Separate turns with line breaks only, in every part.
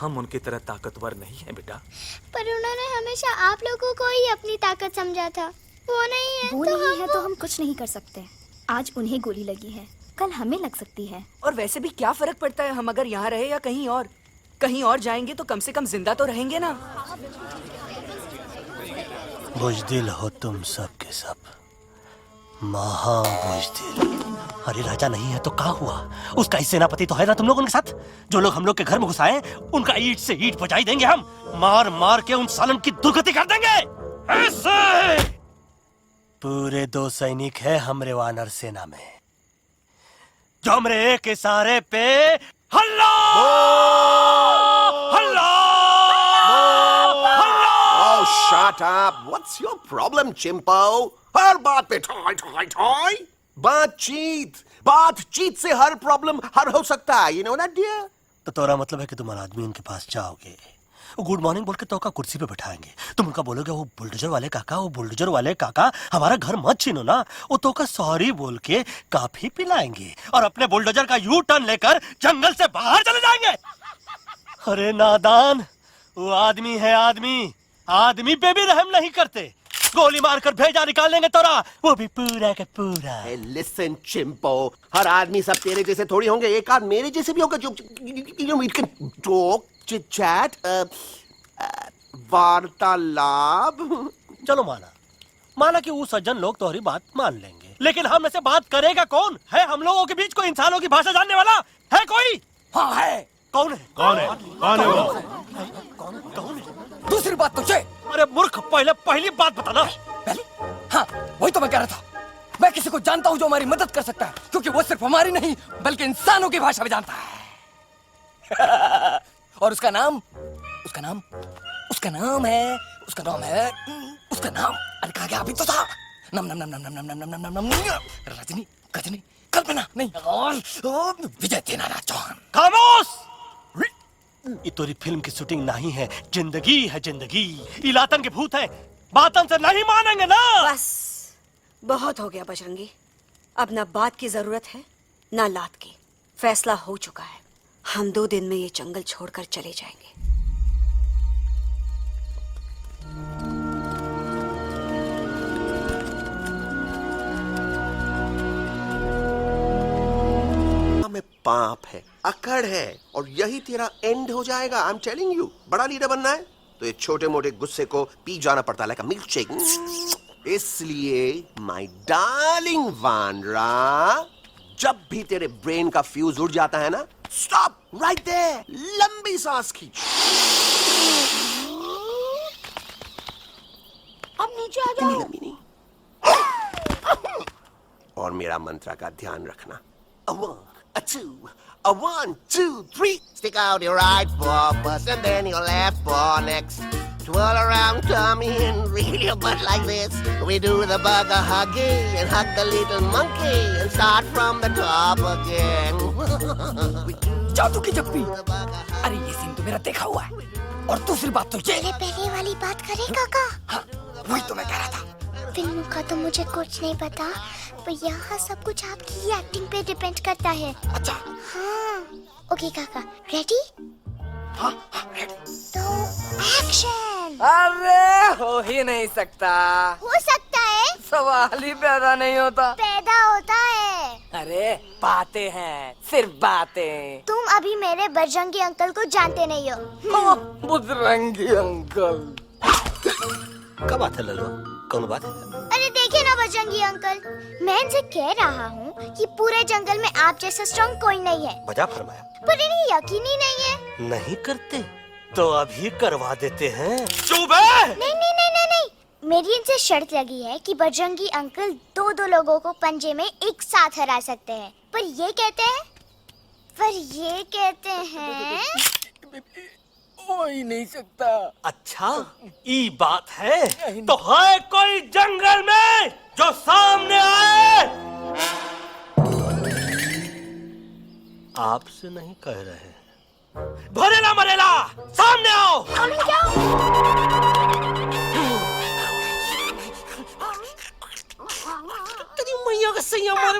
हम उनकी तरह ताकतवर नहीं हैं बेटा।
पर उन्होंने हमेशा आप लोगों को ही अपनी ताकत समझा था। वो नहीं है
वो
तो
नहीं है तो हम कुछ नहीं कर सकते। आज उन्हें गोली लगी है, कल हमें लग सकती है।
और वैसे भी क्या फर्क पड़ता है हम अगर यहाँ रहे या कहीं और? कहीं और जाएंगे तो कम से कम जिंदा तो रहेंगे ना।
बुज़दिल हो तुम सब के सब, महा बुज़दिल। अरे राजा नहीं है तो क्या हुआ? उसका ही सेनापति तो है ना तुम लोग उनके साथ। जो लोग हम लोग के घर में घुसाए उनका ईंट से ईंट बजाई देंगे हम। मार मार के उन सालन की दुर्गति कर देंगे ऐसे। पूरे 2 सैनिक है हमरे वानर सेना में, जो हमरे एक इशारे पे हल्ला हल्ला हल्ला।
Oh, shut up! What's your problem, चिंपो? हर बात पे ठोय ठोय ठोय। बातचीत से हर प्रॉब्लम हल हो सकता है, you know that, dear?
तो तोरा मतलब है कि तुम आदमी उनके पास जाओगे, गुड मॉर्निंग बोल के तो का कुर्सी पे बैठाएंगे, तुम उनका बोलोगे वो बुलडोजर वाले काका हमारा घर मत छीनो ना, वो तो का सॉरी बोल के काफी पिलाएंगे और अपने बुलडोजर का यू टर्न लेकर जंगल से बाहर चले जाएंगे। अरे नादान, वो आदमी है आदमी पे भी रहम नहीं करते। गोली मारकर भेजा निकाल लेंगे तोरा, वो भी पूरा का पूरा।
Hey, listen, चिंपो, हर आदमी सब तेरे जैसे थोड़ी होंगे, एक आध मेरे जैसे भी होगा जो we can talk, chit chat, वार्तालाप।
चलो माना कि वो सज्जन लोग तुम्हारी बात मान लेंगे, लेकिन हम में से बात करेगा कौन? है हम लोगों के बीच कोई इंसानों की भाषा जानने वाला है कोई?
हाँ है।
कौन है?
कौन है वो?
कौन है?
दूसरी बात तुझे।
अरे मूर्ख, पहली बात बताना।
पहले? हाँ, वही तो मैं कह रहा था। मैं किसी को जानता हूँ जो हमारी मदद कर सकता है, क्योंकि वो सिर्फ हमारी नहीं बल्कि इंसानों की भाषा भी जानता है। और उसका नाम है अरे कहा गया अभी तो था। नम रजनी, गजनी, कल्पना नहीं, और विजय तेनालीराम चौहान।
खामोश! ये तोरी फिल्म की शूटिंग नहीं है, जिंदगी है जिंदगी। इलातन के भूत है, बातन से नहीं मानेंगे ना।
बस बहुत हो गया बजरंगी, अब ना बात की जरूरत है ना लात की। फैसला हो चुका है, हम 2 दिन में ये जंगल छोड़कर चले जाएंगे।
में पाप है, अकड़ है, और यही तेरा एंड हो जाएगा। आई एम टेलिंग यू, बड़ा लीडर बनना है तो ये छोटे मोटे गुस्से को पी जाना पड़ता है, लाइक अ मिल्क शेक। इसलिए माय डार्लिंग वानरा, जब भी तेरे ब्रेन का फ्यूज उड़ जाता है ना, स्टॉप राइट देयर, लंबी सांस खींच।
अब नीचे आ जाओ।
लंबी नहीं। और मेरा मंत्र का ध्यान रखना। A 2, a 1, 2, 3. Stick out your right paw first and then your left paw next. Twirl around tummy and reel your butt like this. We do the bugger huggy and hug the little monkey and start from the top again.
जादू की जप्पी। अरे ये scene तो मेरा देखा हुआ है। और दूसरी बात तो ये।
पहले वाली बात करें काका?
हाँ, वही तो मैं कह रहा था।
फिल्मों का तो मुझे कुछ नहीं पता, पर यहाँ सब कुछ आपकी एक्टिंग पे डिपेंड करता है।
अच्छा।
हाँ, ओके काका, रेडी?
हाँ, रेडी।
तो एक्शन।
अरे हो ही नहीं सकता।
हो सकता है।
सवाल ही पैदा नहीं होता।
पैदा होता है।
अरे बातें हैं, सिर्फ बातें।
तुम अभी मेरे बजरंगी अंकल को जानते नहीं हो।
बजरंगी अंकल।
क्या बात है लल्लू, कौन बात है?
अरे देखिए ना बजरंगी अंकल, मैं इनसे कह रहा हूँ कि पूरे जंगल में आप जैसा स्ट्रॉन्ग कोई नहीं है।
बजा फरमाया।
पर इन्हें यकीन ही नहीं है।
नहीं करते तो अभी करवा देते हैं। चुप है।
नहीं नहीं नहीं नहीं नहीं, मेरी इनसे शर्त लगी है कि बजरंगी अंकल 2 लोगों को पंजे में एक साथ हरा सकते हैं। पर ये कहते हैं
हो ही नहीं सकता।
अच्छा, ये बात है तो है कोई जंगल में जो सामने आए? आपसे नहीं कह रहे, भरेला मरेला सामने आओ। मैया का सही हमारे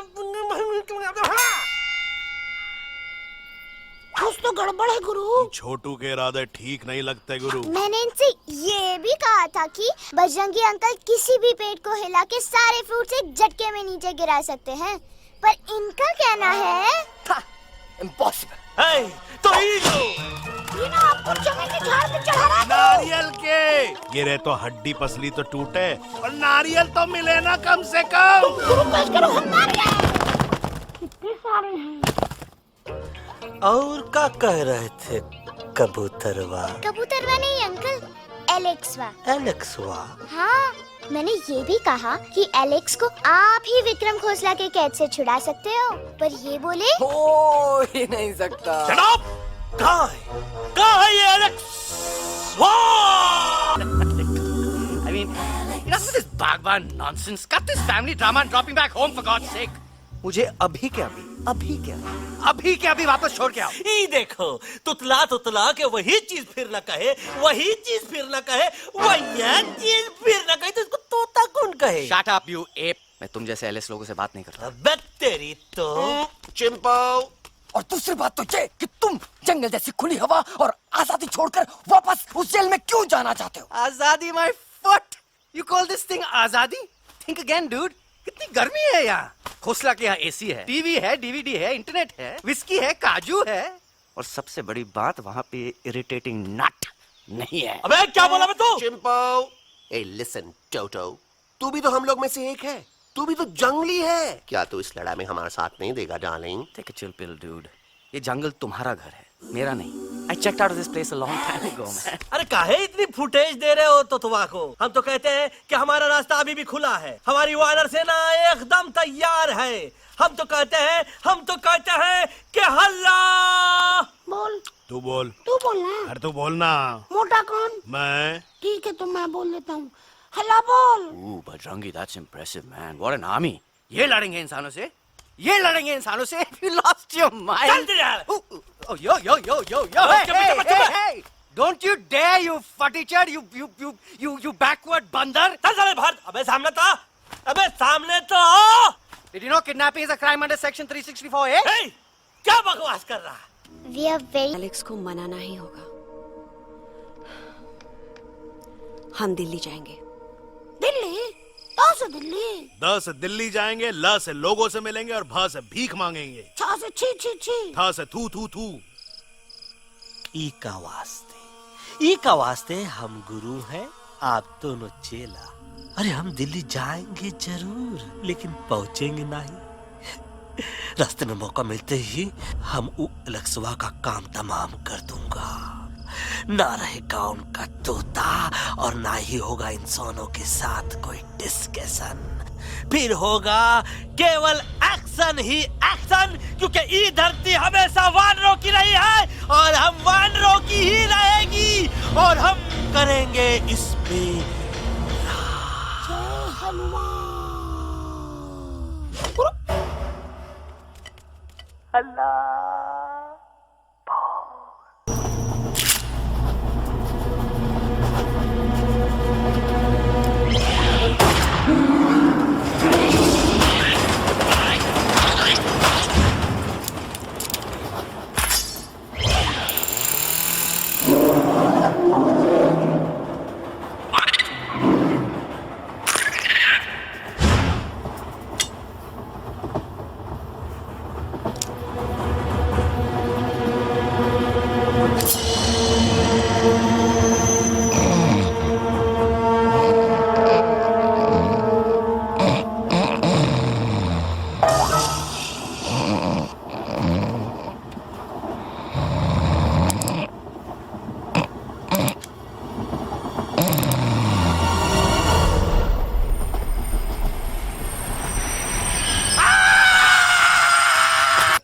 कुछ तो गड़बड़ है गुरु।
छोटू के इरादे ठीक नहीं लगते गुरु।
मैंने इनसे ये भी कहा था कि बजरंगी अंकल किसी भी पेड़ को हिला के सारे फ्रूट्स एक झटके में नीचे गिरा सकते हैं, पर इनका कहना है
इम्पॉसिबल।
तो ही लो।
ये ना आपको चमेली झाड़ पे चढ़ा रहा है।
नारियल के गिरे तो हड्डी पसली तो टूटे, और नारियल तो मिले ना कम से कम।
गुरु पेश करो, हम नारियल कितने सारे हैं।
और क्या कह रहे थे कबूतरवा?
कबूतरवा नहीं अंकल, एलेक्सवा।
एलेक्सवा?
हाँ, मैंने ये भी कहा कि एलेक्स को आप ही विक्रम खोसला के कैद से छुड़ा सकते हो, पर ये बोले
हो ही नहीं सकता।
Shut up! कहाँ है ये Alex?
I mean, enough with this Bhagwan nonsense. Cut this family drama and drop me back home for God's sake. मुझे अभी के अभी वापस छोड़ के आओ।
ये देखो, तुतला तुतला के वही चीज फिर न कहे, वही चीज फिर न कहे, वही चीज फिर न कहे, तो इसको तोता कौन कहे?
Shut up, you ape. मैं तुम जैसे एलिस लोगों से बात नहीं करता।
अबे तेरी तो।
चिंपो।
और दूसरी बात तो ये कि तुम जंगल जैसी खुली हवा और आजादी छोड़कर वापस उस जेल में क्यों जाना चाहते हो? आजादी my foot. You call this thing आजादी? Think again, dude. कितनी गर्मी है यहाँ। खोसला के यहाँ एसी है, टीवी है, डीवीडी है, इंटरनेट है, विस्की है, काजू है, और सबसे बड़ी बात वहाँ पे इरिटेटिंग नट नहीं है।
अबे क्या बोला मैं तू?
चिंपो। ए लिसन टोटो, तू भी तो हम लोग में से एक है, तू भी तो जंगली है। क्या तू इस लड़ाई में हमारा साथ नहीं देगा darling?
Take a chill pill, dude. ये जंगल तुम्हारा घर है, मेरा नहीं। I checked out of this place a long time ago, man.
अरे काहे इतनी फुटेज दे रहे हो तुतवा को? हम तो कहते हैं कि हमारा रास्ता अभी भी खुला है, हमारी वानर सेना एकदम तैयार है। हम तो कहते हैं कि हल्ला।
बोल।
तू बोल।
तू बोलना।
अरे तू बोलना।
मोटा कौन?
मैं।
ठीक है, तो मैं बोल लेता हूँ। हल्ला बोल।
Ooh, Bajrangi, that's impressive, man. What an army. ये लड़ेंगे इंसानों से? ये लड़ेंगे इंसानों से? You lost your mind.
चल दे यार।
Oh, yo. Hey. Don't you dare, you futichard, you backward बंदर.
चल साले बाहर। अबे सामने तो आओ।
Did you know kidnapping is a crime under section 364A?
Hey, क्या बकवास कर रहा है?
We are very
एलेक्स को मनाना ही होगा। हम दिल्ली जाएंगे।
दिल्ली? तो से दिल्ली।
द से दिल्ली जाएंगे, ल से लोगों से मिलेंगे, और भ से भीख मांगेंगे,
छ से छी छी छी,
थ से थू थू थू।
ई का वास्ते हम गुरु हैं, आप दोनों चेला। अरे हम दिल्ली जाएंगे जरूर, लेकिन पहुंचेंगे नहीं। रास्ते में मौका मिलते ही हम एलेक्सवा का काम तमाम कर दूंगा। ना रहेगा उनका तोता, और ना ही होगा इंसानों के साथ कोई डिस्कशन। फिर होगा केवल एक्शन ही एक्शन, क्योंकि ये धरती हमेशा वानरों की रही है, और हम वानरों की ही रहेगी, और हम करेंगे इस पे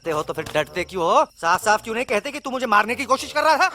हो तो फिर डरते क्यों हो? साफ साफ क्यों नहीं कहते कि तू मुझे मारने की कोशिश कर रहा था?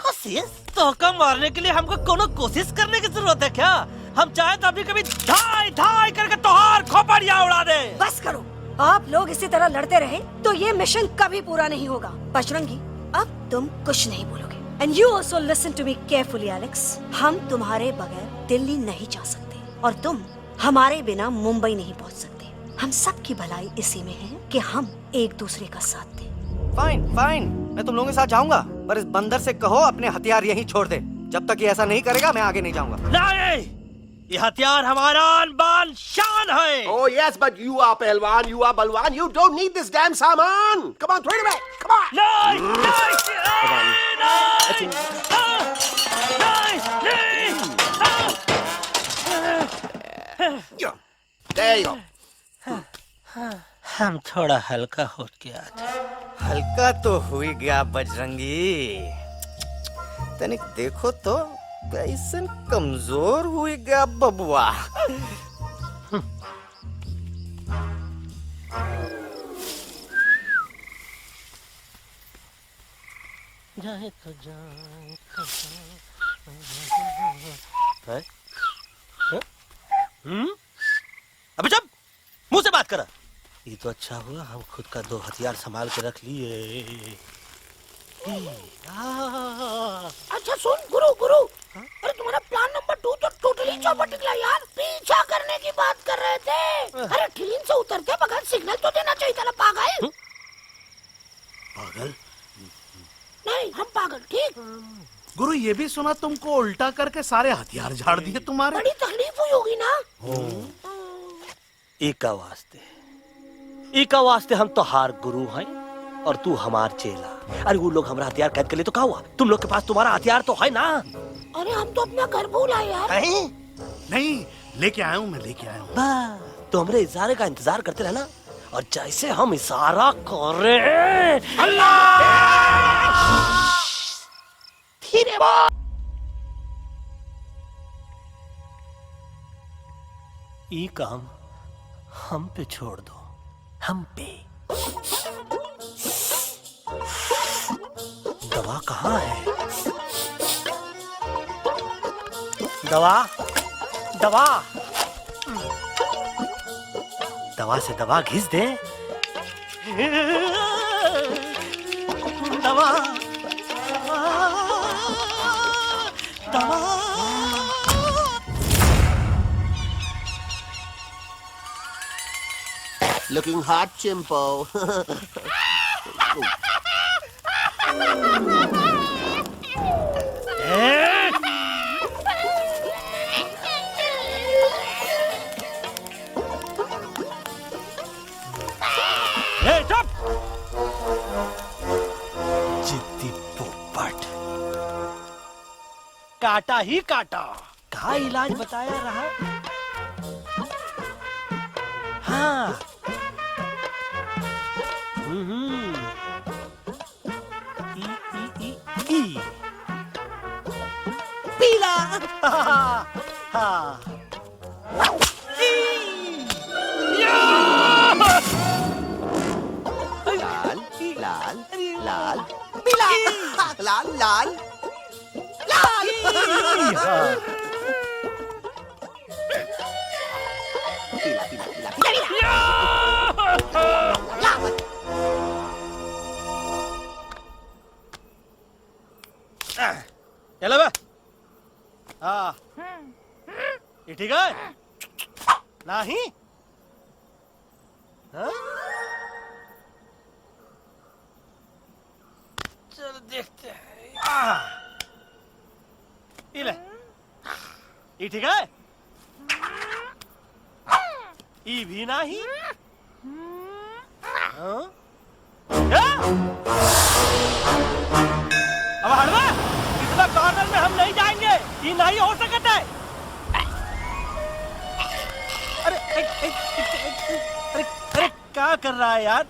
तो मारने के लिए हमको कोनो कोशिश करने की जरूरत है क्या? हम चाहे तो अभी कभी धाई धाई करके तोहार खोपड़िया उड़ा दे।
बस करो, आप लोग इसी तरह लड़ते रहे तो ये मिशन कभी पूरा नहीं होगा। बजरंगी, अब तुम कुछ नहीं बोलोगे। And you also listen to me carefully Alex. हम तुम्हारे बगैर दिल्ली नहीं जा सकते, और तुम हमारे बिना मुंबई नहीं पहुंच सकते। हम सब की भलाई इसी में है कि हम एक दूसरे का साथ दें।
फाइन, मैं तुम लोगों के साथ जाऊंगा, पर इस बंदर से कहो अपने हथियार यहीं छोड़ दे। जब तक ये ऐसा नहीं करेगा मैं आगे नहीं जाऊंगा।
नहीं, ये हथियार हमारा आन बान शान है।
Oh yes, but you are पहलवान, you are बलवान. You don't need this damn सामान. Come on, throw it away. Come on.
नहीं,
Yeah. There you go.
हम थोड़ा हल्का हो गया था।
हल्का तो हुई गया बजरंगी, तनिक देखो तो कैसन कमजोर हुई गया बबुआ।
जाए तो जाए तो जाए। अबे जब मुंह से बात करा। ये तो अच्छा हुआ हम खुद का 2 हथियार संभाल के रख लिए।
अच्छा सुन गुरु गुरु, अरे तुम्हारा प्लान नंबर 2 तो टोटली चौपट निकला यार। पीछा करने की बात कर रहे थे। अरे ट्रेन से उतर के बगैर सिग्नल तो देना चाहिए था ना पागल।
पागल?
नहीं हम पागल, ठीक।
गुरु ये भी सुना तुमको उल्टा करके सारे हथियार झाड़ दिए तुम्हारे।
बड़ी तकलीफ हुई होगी ना।
एका वास्ते हम तो हार गुरु हैं और तू हमार चेला। अरे वो लोग हमारा हथियार कैद कर ले तो क्या हुआ? तुम लोग के पास तुम्हारा हथियार तो है ना।
अरे हम तो अपना घर भूल आए यार।
नहीं लेके आया हूँ, मैं लेके आया हूँ।
तो हमरे इशारे का इंतजार करते रहना और जैसे हम इशारा करें धीरे बोल। ये काम हम पे छोड़ दो, हम पे। दवा कहाँ है? दवा दवा दवा से दवा घिस दे। दवा दवा
Looking hot, Chimpo.
जिद्दी पोपट, काटा ही काटा। कहा इलाज बताया रहा? हाँ पीला। हाँ
लाल लाल लाल पीला लाल लाल लाल। पीला पीला पीला लाल।
चलो बे। हाँ ये ठीक है नहीं? हाँ? चलो देखते हैं। ये ले, ये ठीक है? ये भी नहीं? हाँ? अब हट बे, इतना कॉर्नर में हम नहीं जाएंगे। ये नहीं हो सकता है। अरे अरे अरे क्या कर रहा है यार?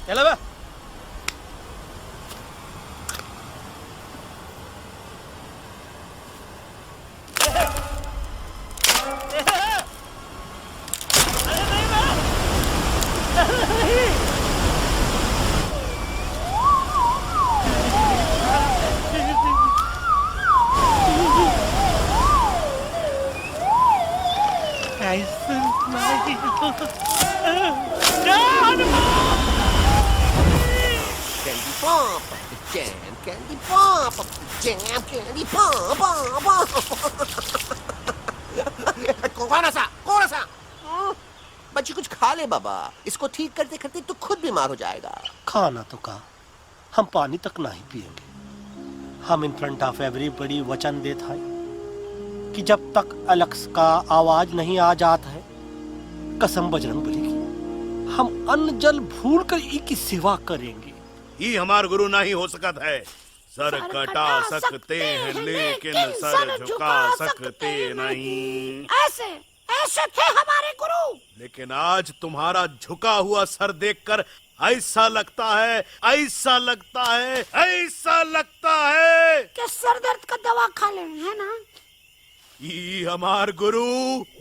चलो बे। ऐसा नहीं।
Candy pop, jam, candy pop, jam, candy pop, कौन सा? बच्ची कुछ खा ले बाबा, इसको ठीक करते करते तो खुद बीमार हो जाएगा।
खाना तो कहा, हम पानी तक नहीं पिएंगे। हम इन फ्रंट ऑफ एवरीबॉडी वचन देता है कि जब तक एलेक्स का आवाज नहीं आ जाता है, कसम बजरंग बली की, हम अन्न जल भूल कर की सेवा करेंगे।
ये हमार गुरु नहीं हो सकत है। सर कटा सकते हैं लेकिन सर झुका सकते नहीं।
ऐसे ऐसे थे हमारे गुरु।
लेकिन आज तुम्हारा झुका हुआ सर देखकर ऐसा लगता है, ऐसा लगता है, ऐसा लगता है
कि सर दर्द का दवा खा ले, है ना?
ये हमार गुरु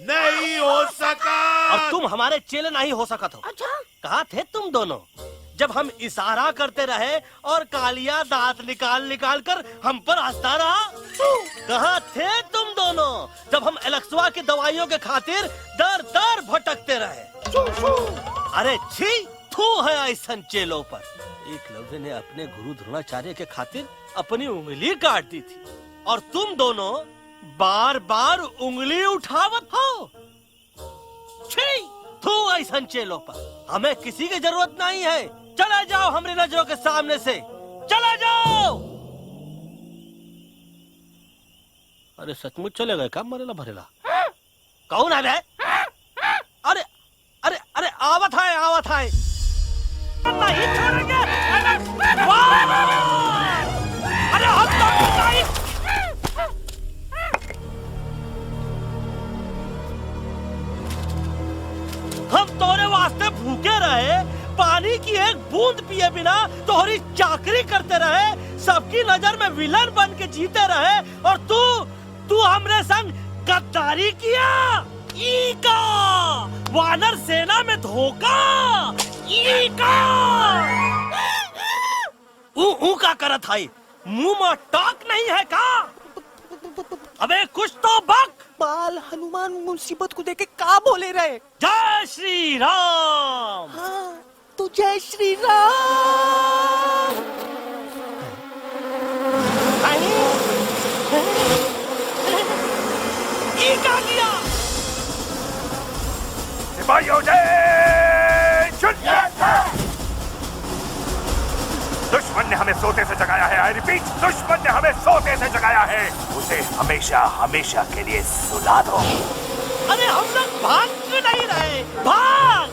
नहीं हो सका।
और तुम हमारे चेले नहीं हो सका तो।
अच्छा,
कहाँ थे तुम दोनों जब हम इशारा करते रहे और कालिया दांत निकाल निकाल कर हम पर हंसता रहा? कहाँ थे तुम दोनों जब हम एलेक्सवा की दवाइयों के खातिर दर दर भटकते रहे? अरे छी, थू है ऐसन चेलों पर। एकलव्य ने अपने गुरु द्रोणाचार्य के खातिर अपनी उंगली काट दी थी और तुम दोनों बार बार उंगली उठावत हो। छी, थू ऐसन चेलों पर। हमें किसी की जरूरत नहीं है। चले जाओ हमारी नजरों के सामने से, चले जाओ। अरे सचमुच चले गए क्या? मरेला भरेला कौन है बे? अरे अरे अरे आवत है, आवत है। नहीं छोड़ेंगे। अरे हम तो नहीं। हम तोरे वास्ते भूखे रहे, पानी की एक बूंद पिए बिना तोहरी चाकरी करते रहे, सबकी नजर में विलन बन के जीते रहे, और तू हमरे संग गद्दारी किया। ई का वानर सेना में धोखा। ई का ऊ का करत है? मुंह में टाक नहीं है का? अबे कुछ तो बक।
बाल हनुमान मुसीबत को देखे का बोले रहे?
जय श्री राम।
हाँ, तो जय श्री राम।
ये क्या किया?
सिपाहियों जय दुश्मन ने हमें सोते से जगाया है। आई रिपीट, दुश्मन ने हमें सोते से जगाया है। उसे हमेशा हमेशा के लिए सुला दो।
अरे हम लोग भाग क्यों नहीं रहे? भाग!